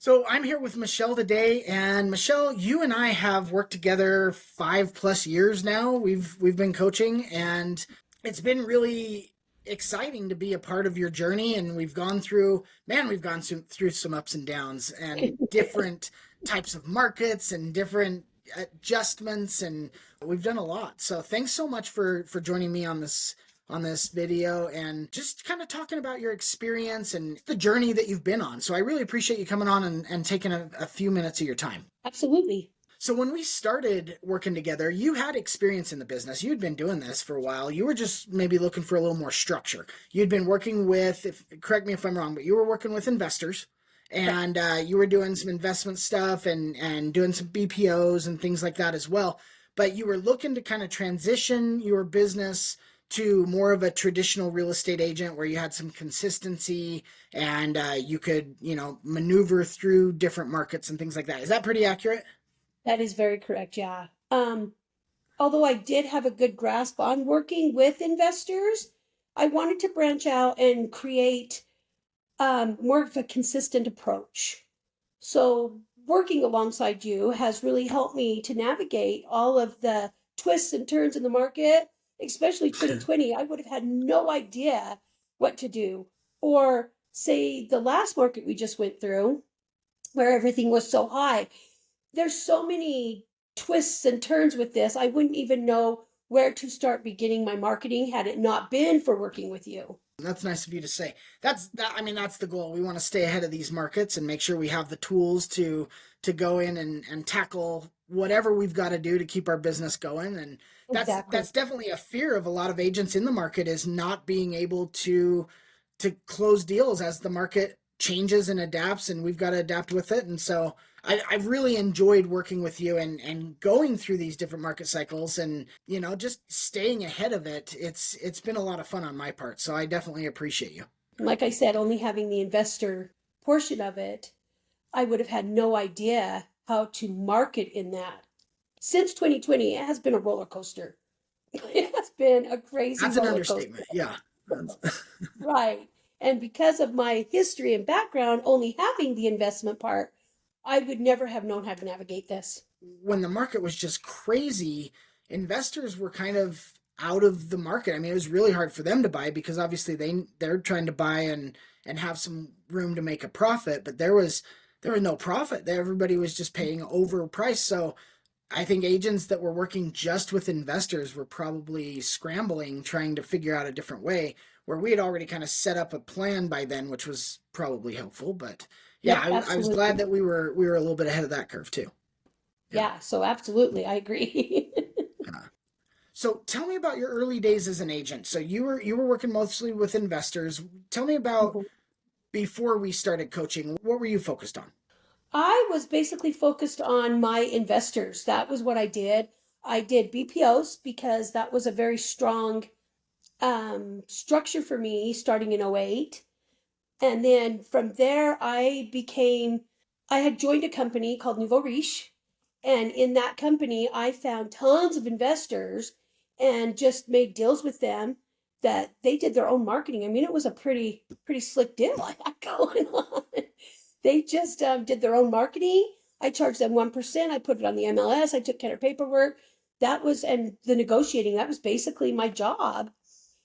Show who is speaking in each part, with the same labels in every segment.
Speaker 1: So I'm here with Michelle today, and Michelle, you and I have worked together 5+ years now. We've been coaching, and it's been really exciting to be a part of your journey. And we've gone through some ups and downs, and different types of markets, and different adjustments, and we've done a lot. So thanks so much for joining me on this video and just kind of talking about your experience and the journey that you've been on. So I really appreciate you coming on and taking a few minutes of your time.
Speaker 2: Absolutely.
Speaker 1: So when we started working together, you had experience in the business. You'd been doing this for a while. You were just maybe looking for a little more structure. You'd been working with, correct me if I'm wrong, but you were working with investors,
Speaker 2: Correct.
Speaker 1: and you were doing some investment stuff and doing some BPOs and things like that as well. But you were looking to kind of transition your business to more of a traditional real estate agent where you had some consistency and you could, maneuver through different markets and things like that. Is that pretty accurate?
Speaker 2: That is very correct. Yeah. Although I did have a good grasp on working with investors, I wanted to branch out and create more of a consistent approach. So working alongside you has really helped me to navigate all of the twists and turns in the market, especially 2020. I would have had no idea what to do. Or say the last market we just went through, where everything was so high. There's so many twists and turns with this. I wouldn't even know where to start beginning my marketing had it not been for working with you.
Speaker 1: That's nice of you to say. That's the goal. We want to stay ahead of these markets and make sure we have the tools to go in and tackle whatever we've got to do to keep our business going. And
Speaker 2: Exactly.
Speaker 1: that's definitely a fear of a lot of agents in the market, is not being able to close deals as the market changes and adapts, and we've got to adapt with it. And so I've really enjoyed working with you and going through these different market cycles, and just staying ahead of it. It's been a lot of fun on my part, so I definitely appreciate you.
Speaker 2: Like I said, only having the investor portion of it, I would have had no idea how to market in that. Since 2020, it has been a roller coaster. It has been a crazy
Speaker 1: That's an
Speaker 2: roller coaster.
Speaker 1: understatement. Yeah.
Speaker 2: Right. And because of my history and background, only having the investment part, I would never have known how to navigate this.
Speaker 1: When the market was just crazy, investors were kind of out of the market. I mean, it was really hard for them to buy because obviously they're trying to buy and have some room to make a profit, but there was no profit. Everybody was just paying overpriced. So I think agents that were working just with investors were probably scrambling, trying to figure out a different way, where we had already kind of set up a plan by then, which was probably helpful. But yeah,
Speaker 2: Yep,
Speaker 1: I was glad
Speaker 2: absolutely.
Speaker 1: that we were a little bit ahead of that curve too. Yeah.
Speaker 2: Yeah, so absolutely, I agree.
Speaker 1: Yeah. So tell me about your early days as an agent. So you were working mostly with investors. Tell me about before we started coaching. What were you focused on?
Speaker 2: I was basically focused on my investors. That was what I did. I did BPOs because that was a very strong structure for me starting in '08. And then from there, I had joined a company called Nouveau Riche. And in that company, I found tons of investors and just made deals with them that they did their own marketing. I mean, it was a pretty slick deal I had going on. They just did their own marketing. I charged them 1%. I put it on the MLS. I took care of paperwork. And the negotiating, that was basically my job.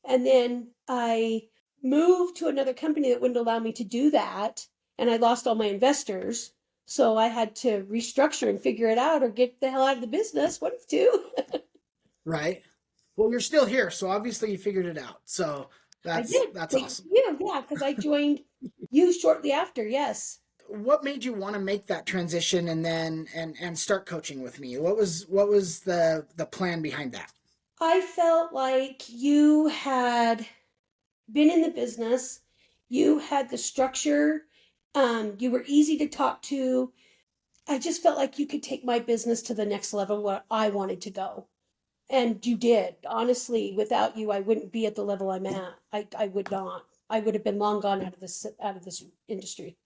Speaker 2: And then I moved to another company that wouldn't allow me to do that. And I lost all my investors. So I had to restructure and figure it out or get the hell out of the business. One of two.
Speaker 1: Right. Well, you're still here, so obviously you figured it out. So
Speaker 2: I
Speaker 1: that's
Speaker 2: did.
Speaker 1: that's
Speaker 2: Thanks to
Speaker 1: awesome.
Speaker 2: you. Yeah, because I joined you shortly after. Yes.
Speaker 1: What made you want to make that transition and then and start coaching with me? What was the plan behind that?
Speaker 2: I felt like you had been in the business, you had the structure, you were easy to talk to. I just felt like you could take my business to the next level where I wanted to go. And you did. Honestly, without you, I wouldn't be at the level I'm at. I would not. I would have been long gone out of this industry.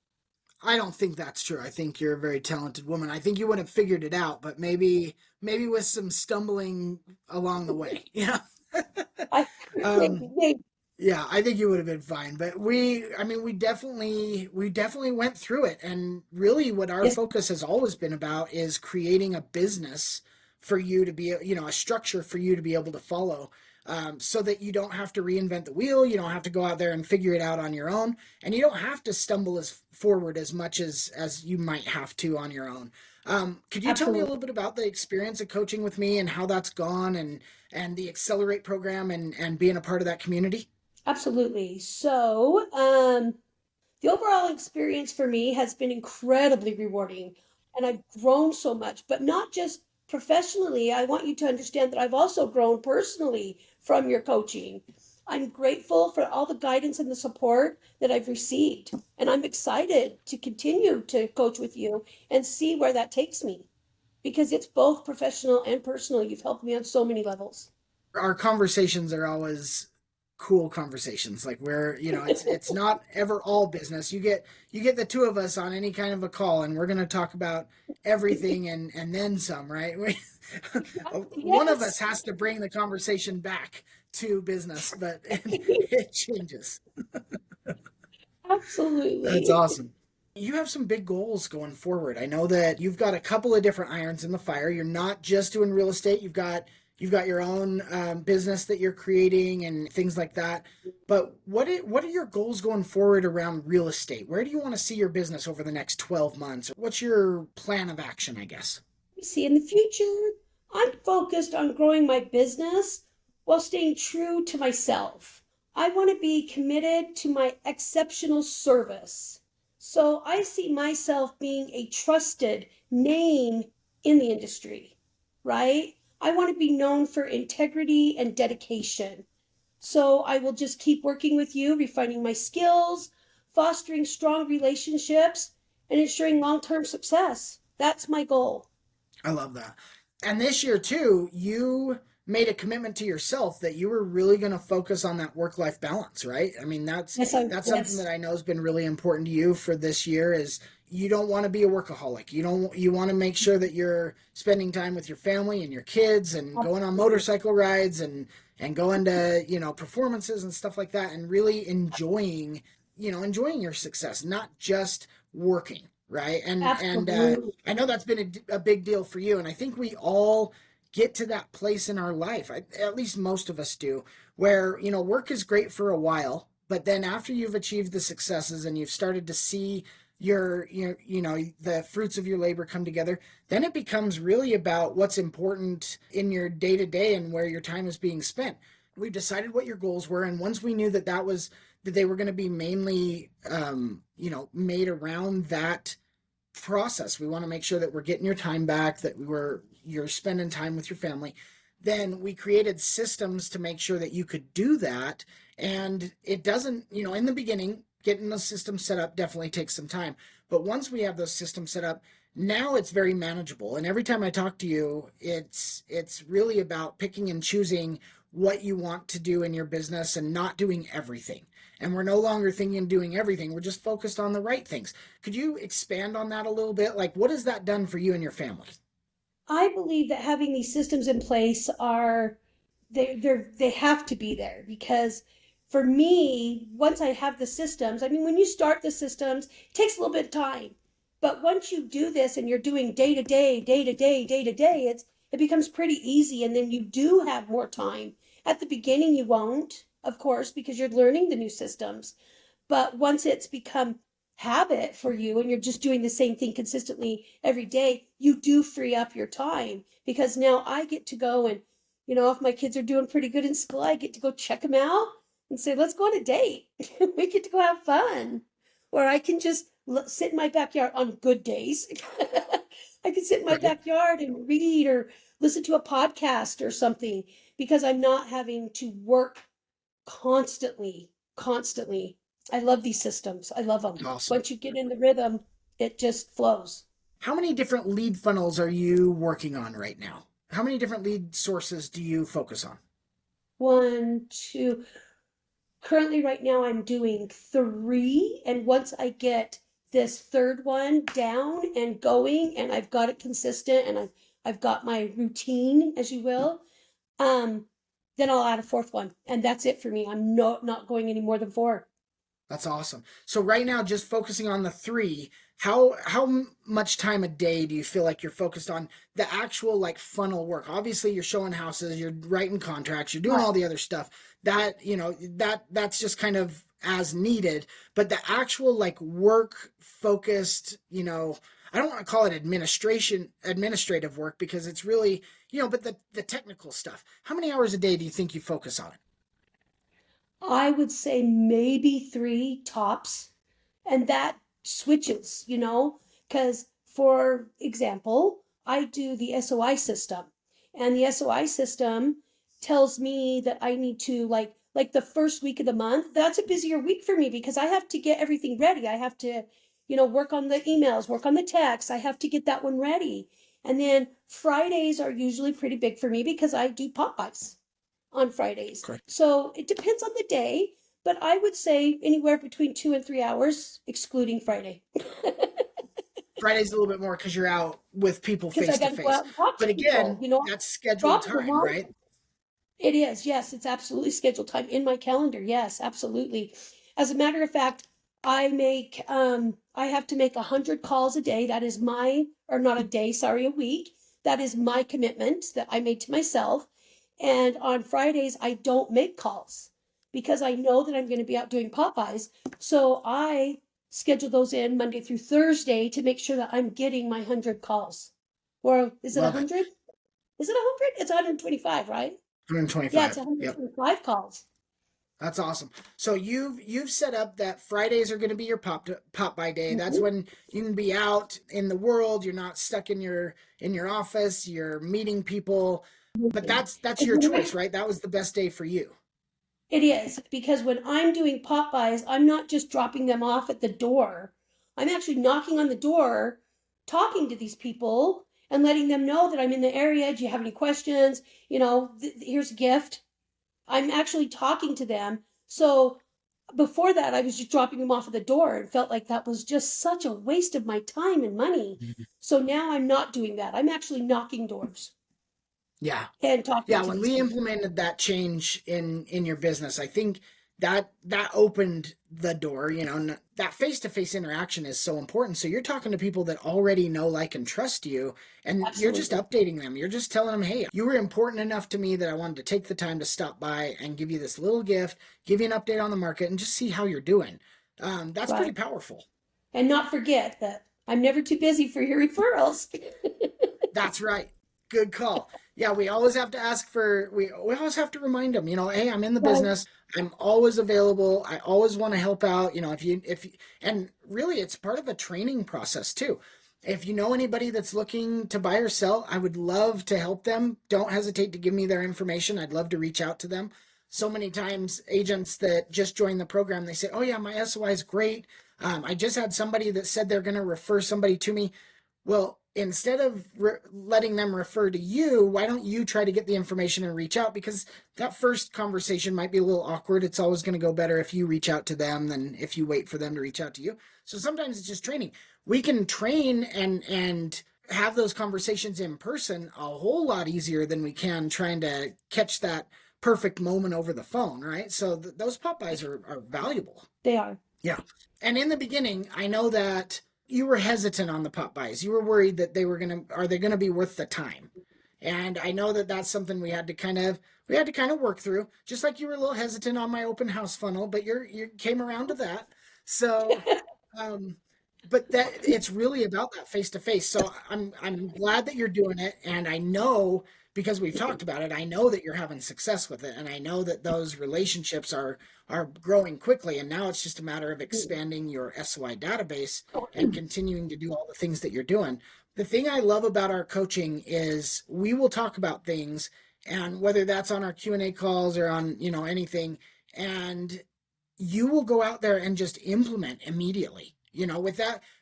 Speaker 1: I don't think that's true. I think you're a very talented woman. I think you would have figured it out, but maybe with some stumbling along the way. Yeah.
Speaker 2: I
Speaker 1: um,
Speaker 2: maybe.
Speaker 1: Yeah, I think you would have been fine, but I mean, we definitely went through it. And really what our
Speaker 2: Yes,
Speaker 1: focus has always been about is creating a business for you to be, a structure for you to be able to follow. So that you don't have to reinvent the wheel, you don't have to go out there and figure it out on your own, and you don't have to stumble as forward as much as you might have to on your own. Could you tell me a
Speaker 2: absolutely.
Speaker 1: little bit about the experience of coaching with me and how that's gone, and the Accelerate program and being a part of that community?
Speaker 2: Absolutely. So, the overall experience for me has been incredibly rewarding, and I've grown so much, but not just professionally. I want you to understand that I've also grown personally from your coaching. I'm grateful for all the guidance and the support that I've received, and I'm excited to continue to coach with you and see where that takes me because it's both professional and personal. You've helped me on so many levels.
Speaker 1: Our conversations are always cool conversations, like where it's not ever all business. You get the two of us on any kind of a call and we're going to talk about everything and then some, right? One of us
Speaker 2: Yes,
Speaker 1: has to bring the conversation back to business, but it changes. That's
Speaker 2: absolutely.
Speaker 1: awesome. You have some big goals going forward. I know that you've got a couple of different irons in the fire. You're not just doing real estate. You've got your own business that you're creating and things like that. But what are your goals going forward around real estate? Where do you want to see your business over the next 12 months? What's your plan of action, I guess?
Speaker 2: See, in the future, I'm focused on growing my business while staying true to myself. I want to be committed to my exceptional service. So I see myself being a trusted name in the industry, right? I want to be known for integrity and dedication. So I will just keep working with you, refining my skills, fostering strong relationships, and ensuring long term success. That's my goal.
Speaker 1: I love that. And this year too, you made a commitment to yourself that you were really going to focus on that work-life balance, right? I mean, that's something that
Speaker 2: Yes,
Speaker 1: I know has been really important to you for this year is you don't want to be a workaholic. You want to make sure that you're spending time with your family and your kids and going on
Speaker 2: absolutely.
Speaker 1: motorcycle rides and going to, performances and stuff like that and really enjoying your success, not just working, right? And
Speaker 2: Absolutely.
Speaker 1: I know that's been a big deal for you, and I think we all get to that place in our life. At least most of us do, where work is great for a while, but then after you've achieved the successes and you've started to see the fruits of your labor come together, then it becomes really about what's important in your day to day and where your time is being spent. We've decided what your goals were, and once we knew that they were going to be mainly made around that process. We want to make sure that we're getting your time back, that you're spending time with your family. Then we created systems to make sure that you could do that. And it doesn't, in the beginning, getting the system set up definitely takes some time. But once we have those systems set up, now it's very manageable. And every time I talk to you, it's really about picking and choosing what you want to do in your business and not doing everything. And we're no longer thinking doing everything. We're just focused on the right things. Could you expand on that a little bit? Like, what has that done for you and your family?
Speaker 2: I believe that having these systems in place are they have to be there because for me, once I have the systems, I mean, when you start the systems, it takes a little bit of time. But once you do this and you're doing day to day, day to day, day to day, it becomes pretty easy and then you do have more time. At the beginning you won't, of course, because you're learning the new systems. But once it's become habit for you and you're just doing the same thing consistently every day, you do free up your time because now I get to go and, if my kids are doing pretty good in school, I get to go check them out and say, let's go on a date. We get to go have fun. Or I can just sit in my backyard on good days. I can sit in my
Speaker 1: Right.
Speaker 2: backyard and read or listen to a podcast or something because I'm not having to work constantly. I love these systems. I love them.
Speaker 1: Awesome.
Speaker 2: Once you get in the rhythm, it just flows.
Speaker 1: How many different lead funnels are you working on right now? How many different lead sources do you focus on?
Speaker 2: One, two. Currently, right now, I'm doing three. And once I get this third one down and going, and I've got it consistent and I've got my routine, as you will, um, Then I'll add a fourth one, and that's it for me. I'm not going any more than four.
Speaker 1: That's awesome. So right now, just focusing on the three, how much time a day do you feel like you're focused on the actual like funnel work? Obviously, you're showing houses, you're writing contracts, you're doing
Speaker 2: Right.
Speaker 1: all the other stuff. That that's just kind of as needed. But the actual like work focused, I don't want to call it administrative work because it's really but the technical stuff. How many hours a day do you think you focus on it?
Speaker 2: I would say maybe three tops, and that switches, because for example, I do the SOI system, and the SOI system tells me that I need to like the first week of the month, that's a busier week for me because I have to get everything ready. I have to, work on the emails, work on the text. I have to get that one ready. And then Fridays are usually pretty big for me because I do Popeyes on Fridays.
Speaker 1: Okay.
Speaker 2: So it depends on the day, but I would say anywhere between 2 and 3 hours, excluding Friday.
Speaker 1: Friday's a little bit more because you're out with people
Speaker 2: Because I
Speaker 1: face to
Speaker 2: got to go
Speaker 1: face.
Speaker 2: out and talk to
Speaker 1: But
Speaker 2: people,
Speaker 1: again, that's scheduled
Speaker 2: drop them
Speaker 1: time,
Speaker 2: off.
Speaker 1: right?
Speaker 2: It is, yes, it's absolutely scheduled time in my calendar. Yes, absolutely. As a matter of fact, I have to make 100 calls a day. That is or not a day, sorry, a week. That is my commitment that I made to myself. And on Fridays, I don't make calls because I know that I'm going to be out doing Popeyes. So I schedule those in Monday through Thursday to make sure that I'm getting my 100 calls. Or is it
Speaker 1: Love it.
Speaker 2: 100? Is it 100? It's 125, right? Yeah, it's
Speaker 1: 125. Yep.
Speaker 2: 125 calls.
Speaker 1: That's awesome. So you've set up that Fridays are going to be your pop by day. That's
Speaker 2: Mhm.
Speaker 1: when you can be out in the world. You're not stuck in your office. You're meeting people. But that's your choice, right? That was the best day for you.
Speaker 2: It is because when I'm doing Popeyes, I'm not just dropping them off at the door. I'm actually knocking on the door, talking to these people and letting them know that I'm in the area. Do you have any questions? Here's a gift. I'm actually talking to them. So before that, I was just dropping them off at the door and felt like that was just such a waste of my time and money. So now I'm not doing that. I'm actually knocking doors
Speaker 1: Yeah.
Speaker 2: and talking
Speaker 1: Yeah,
Speaker 2: to
Speaker 1: when
Speaker 2: these
Speaker 1: we
Speaker 2: people.
Speaker 1: implemented that change in your business, I think that opened the door. That face to face interaction is so important. So you're talking to people that already know, like, and trust you, and you're just
Speaker 2: Absolutely.
Speaker 1: updating them. You're just telling them, hey, you were important enough to me that I wanted to take the time to stop by and give you this little gift, give you an update on the market, and just see how you're doing. That's pretty
Speaker 2: Right.
Speaker 1: powerful.
Speaker 2: And not forget that I'm never too busy for your referrals.
Speaker 1: That's right. Good call. Yeah, we always have to we always have to remind them, hey, I'm in the
Speaker 2: Right.
Speaker 1: business. I'm always available. I always want to help out, if you, and really it's part of a training process too. If you know anybody that's looking to buy or sell, I would love to help them. Don't hesitate to give me their information. I'd love to reach out to them. So many times agents that just joined the program, they say, "Oh yeah, my SOI is great. I just had somebody that said they're going to refer somebody to me." Well, instead of letting them refer to you, why don't you try to get the information and reach out? Because that first conversation might be a little awkward. It's always going to go better if you reach out to them than if you wait for them to reach out to you. So sometimes it's just training. We can train and have those conversations in person a whole lot easier than we can trying to catch that perfect moment over the phone, right? So those Popeyes are valuable.
Speaker 2: They are.
Speaker 1: Yeah. And in the beginning, I know that you were hesitant on the pop buys. You were worried that are they going to be worth the time? And I know that that's something we had to kind of work through. Just like you were a little hesitant on my open house funnel, but you came around to that. So, um, but that it's really about that face to face. So I'm glad that you're doing it, and I know because we've talked about it. I know that you're having success with it, and I know that those relationships are growing quickly. And now it's just a matter of expanding your SOI database and continuing to do all the things that you're doing. The thing I love about our coaching is we will talk about things, and whether that's on our Q&A calls or on anything, and you will go out there and just implement immediately.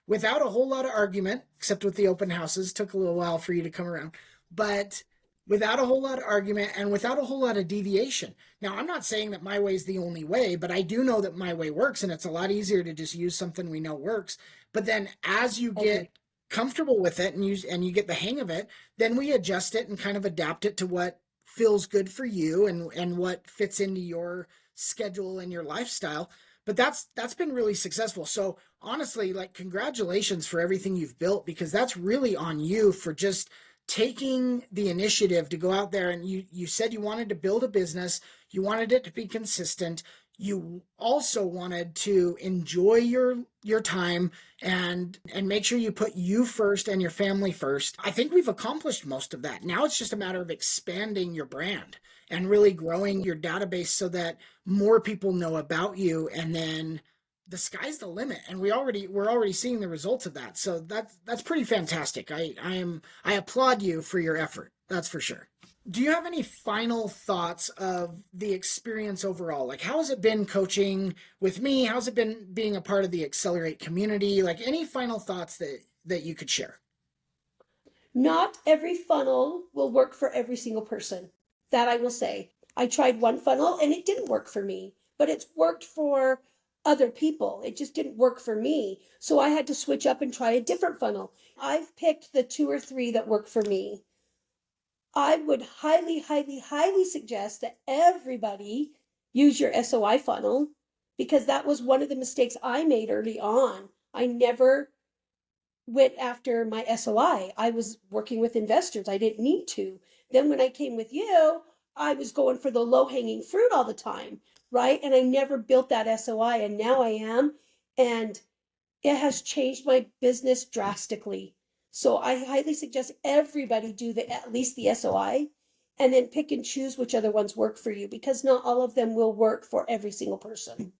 Speaker 1: Without a whole lot of argument, except with the open houses, took a little while for you to come around, but without a whole lot of argument and without a whole lot of deviation. Now, I'm not saying that my way is the only way, but I do know that my way works, and it's a lot easier to just use something we know works. But then as you
Speaker 2: I agree.
Speaker 1: get comfortable with it and you get the hang of it, then we adjust it and kind of adapt it to what feels good for you and what fits into your schedule and your lifestyle. But that's been really successful. So honestly, like, congratulations for everything you've built, because that's really on you for just taking the initiative to go out there. And you said you wanted to build a business, you wanted it to be consistent, you also wanted to enjoy your time and make sure you put you first and your family first. I think we've accomplished most of that. Now it's just a matter of expanding your brand and really growing your database so that more people know about you, and then the sky's the limit. And we're already seeing the results of that. So that's pretty fantastic. I applaud you for your effort. That's for sure. Do you have any final thoughts of the experience overall? Like, how has it been coaching with me? How's it been being a part of the Accelerate community? Like, any final thoughts that you could share?
Speaker 2: Not every funnel will work for every single person. That I will say. I tried one funnel and it didn't work for me, but it's worked for other people. It just didn't work for me. So I had to switch up and try a different funnel. I've picked the two or three that work for me. I would highly, highly, highly suggest that everybody use your SOI funnel, because that was one of the mistakes I made early on. I never went after my SOI. I was working with investors. I didn't need to. Then when I came with you, I was going for the low hanging fruit all the time, right? And I never built that SOI, and now I am. And it has changed my business drastically. So I highly suggest everybody do at least the SOI, and then pick and choose which other ones work for you, because not all of them will work for every single person.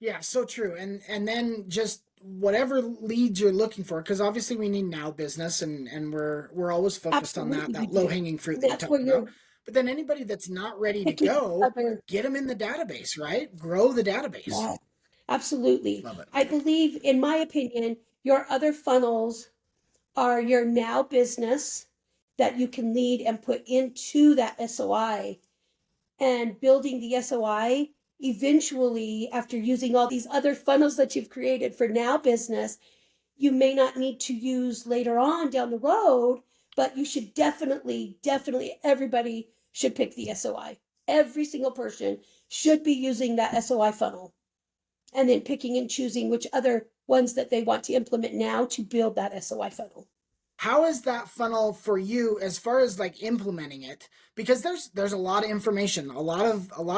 Speaker 1: Yeah, so true. And then just whatever leads you're looking for, because obviously we need now business, and we're always focused on
Speaker 2: Absolutely, we
Speaker 1: that low
Speaker 2: do.
Speaker 1: hanging fruit
Speaker 2: And
Speaker 1: that you
Speaker 2: that's where
Speaker 1: talked about.
Speaker 2: you're
Speaker 1: But then anybody that's not ready to
Speaker 2: picking
Speaker 1: go,
Speaker 2: other.
Speaker 1: get them in the database, right? Grow the database.
Speaker 2: Yeah, absolutely.
Speaker 1: Love it.
Speaker 2: I believe, in my opinion, your other funnels are your now business that you can lead and put into that SOI, and building the SOI eventually, after using all these other funnels that you've created for now business, you may not need to use later on down the road, but you should definitely, definitely, everybody should pick the SOI. Every single person should be using that SOI funnel, and then picking and choosing which other ones that they want to implement now to build that SOI funnel.
Speaker 1: How is that funnel for you as far as like implementing it? Because there's a lot of information. A lot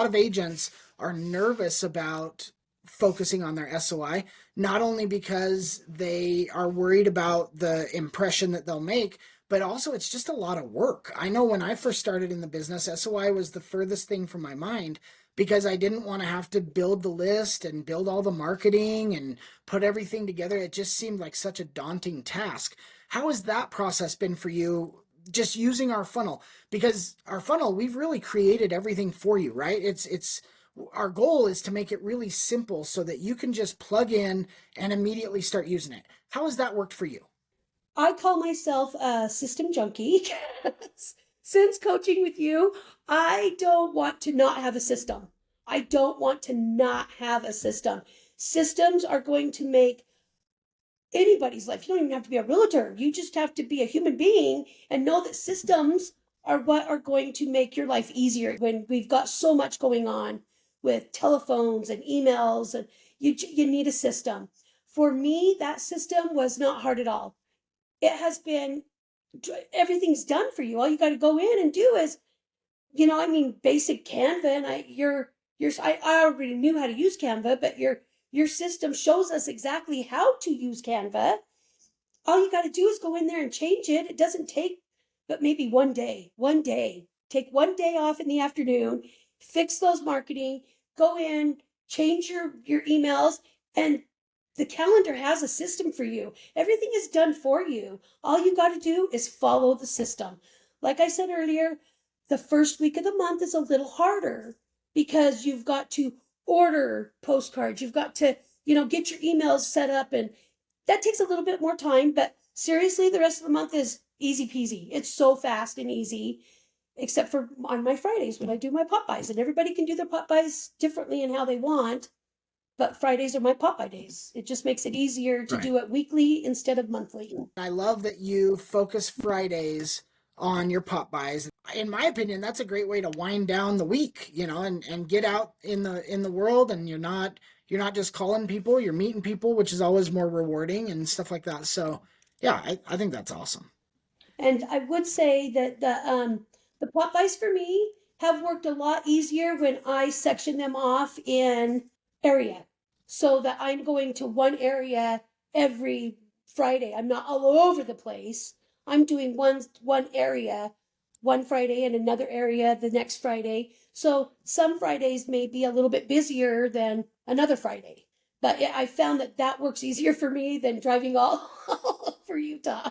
Speaker 1: of agents are nervous about focusing on their SOI, not only because they are worried about the impression that they'll make, but also it's just a lot of work. I know when I first started in the business, SOI was the furthest thing from my mind, because I didn't want to have to build the list and build all the marketing and put everything together. It just seemed like such a daunting task. How has that process been for you, just using our funnel? Because our funnel, we've really created everything for you, right? It's our goal is to make it really simple so that you can just plug in and immediately start using it. How has that worked for you?
Speaker 2: I call myself a system junkie. Since coaching with you, I don't want to not have a system. I don't want to not have a system. Systems are going to make anybody's life. You don't even have to be a realtor. You just have to be a human being and know that systems are what are going to make your life easier when we've got so much going on with telephones and emails, and you need a system. For me, that system was not hard at all. It has been, everything's done for you. All you got to go in and do is, I mean, basic Canva, and I already knew how to use Canva, but your system shows us exactly how to use Canva. All you got to do is go in there and change it. It doesn't take but maybe one day. Take one day off in the afternoon, fix those marketing, go in, change your emails, and the calendar has a system for you. Everything is done for you. All you got to do is follow the system. Like I said earlier, the first week of the month is a little harder because you've got to order postcards. You've got to, get your emails set up, and that takes a little bit more time, but seriously, the rest of the month is easy peasy. It's so fast and easy, except for on my Fridays when I do my pop buys, and everybody can do their pop buys differently and how they want. But Fridays are my pop buy days. It just makes it easier to
Speaker 1: Right.
Speaker 2: do it weekly instead of monthly.
Speaker 1: I love that you focus Fridays on your pop buys. In my opinion, that's a great way to wind down the week, and get out in the world, and you're not just calling people, you're meeting people, which is always more rewarding and stuff like that. So yeah, I think that's awesome.
Speaker 2: And I would say that the pop buys for me have worked a lot easier when I section them off in area, so that I'm going to one area every Friday. I'm not all over the place. I'm doing one area one Friday and another area the next Friday. So some Fridays may be a little bit busier than another Friday. But I found that that works easier for me than driving all over Utah.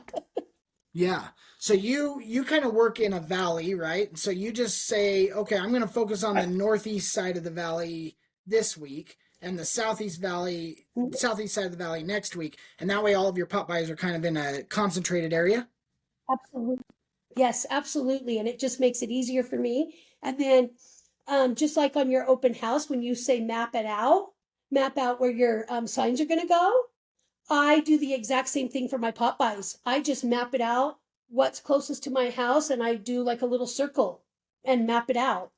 Speaker 1: Yeah. So you kind of work in a valley, right? So you just say, okay, I'm going to focus on the northeast side of the valley this week, and the southeast side of the valley next week, and that way all of your pop buys are kind of in a concentrated area.
Speaker 2: Absolutely. Yes, absolutely. And it just makes it easier for me. And then, just like on your open house, when you say map out where your signs are going to go, I do the exact same thing for my pop buys. I just map it out, what's closest to my house, and I do like a little circle and map it out.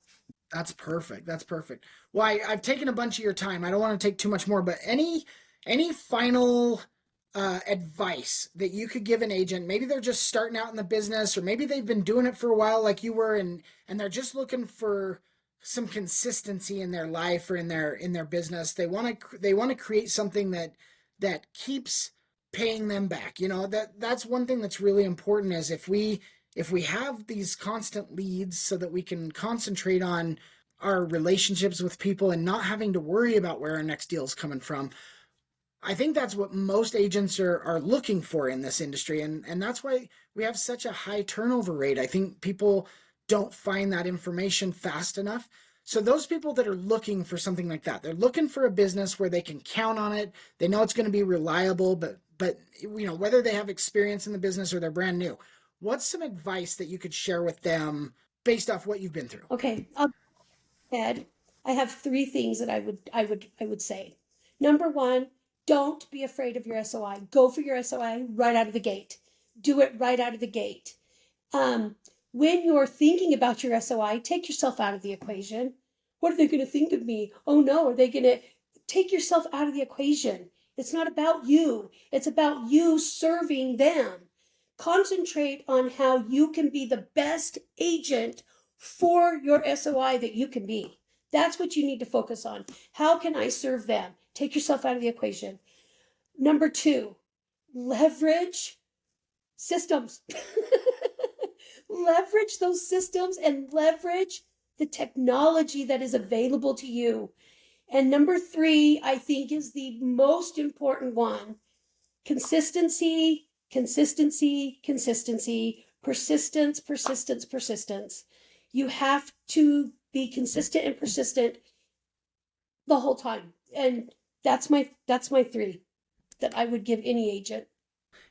Speaker 1: That's perfect. That's perfect. Well, I've taken a bunch of your time. I don't want to take too much more, but any final advice that you could give an agent? Maybe they're just starting out in the business, or maybe they've been doing it for a while, like you were, and they're just looking for some consistency in their life or in their business. They want to create something that keeps paying them back. That's one thing that's really important, is if we have these constant leads so that we can concentrate on our relationships with people and not having to worry about where our next deal is coming from. I think that's what most agents are looking for in this industry. And that's why we have such a high turnover rate. I think people don't find that information fast enough. So those people that are looking for something like that, they're looking for a business where they can count on it. They know it's going to be reliable, but whether they have experience in the business or they're brand new. What's some advice that you could share with them based off what you've been through?
Speaker 2: Okay, Ed, I have three things that I would say. Number one, don't be afraid of your SOI. Go for your SOI right out of the gate. Do it right out of the gate. Um, when you're thinking about your SOI, take yourself out of the equation. What are they going to think of me? Oh no, are they going to take yourself out of the equation? It's not about you. It's about you serving them. Concentrate on how you can be the best agent for your SOI that you can be. That's what you need to focus on. How can I serve them? Take yourself out of the equation. Number two, leverage systems. Leverage those systems and leverage the technology that is available to you. And number three, I think, is the most important one: consistency, consistency, consistency, persistence, persistence, persistence. You have to be consistent and persistent the whole time. And that's my three that I would give any agent.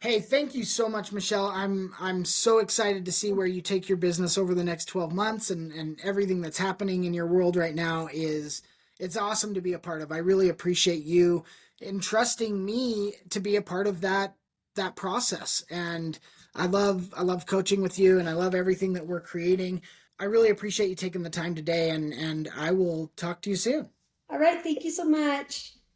Speaker 1: Hey, thank you so much, Michelle. I'm so excited to see where you take your business over the next 12 months, and everything that's happening in your world right now is it's awesome to be a part of. I really appreciate you entrusting me to be a part of that process. And I love coaching with you, and I love everything that we're creating. I really appreciate you taking the time today, and I will talk to you soon.
Speaker 2: All right, thank you so much.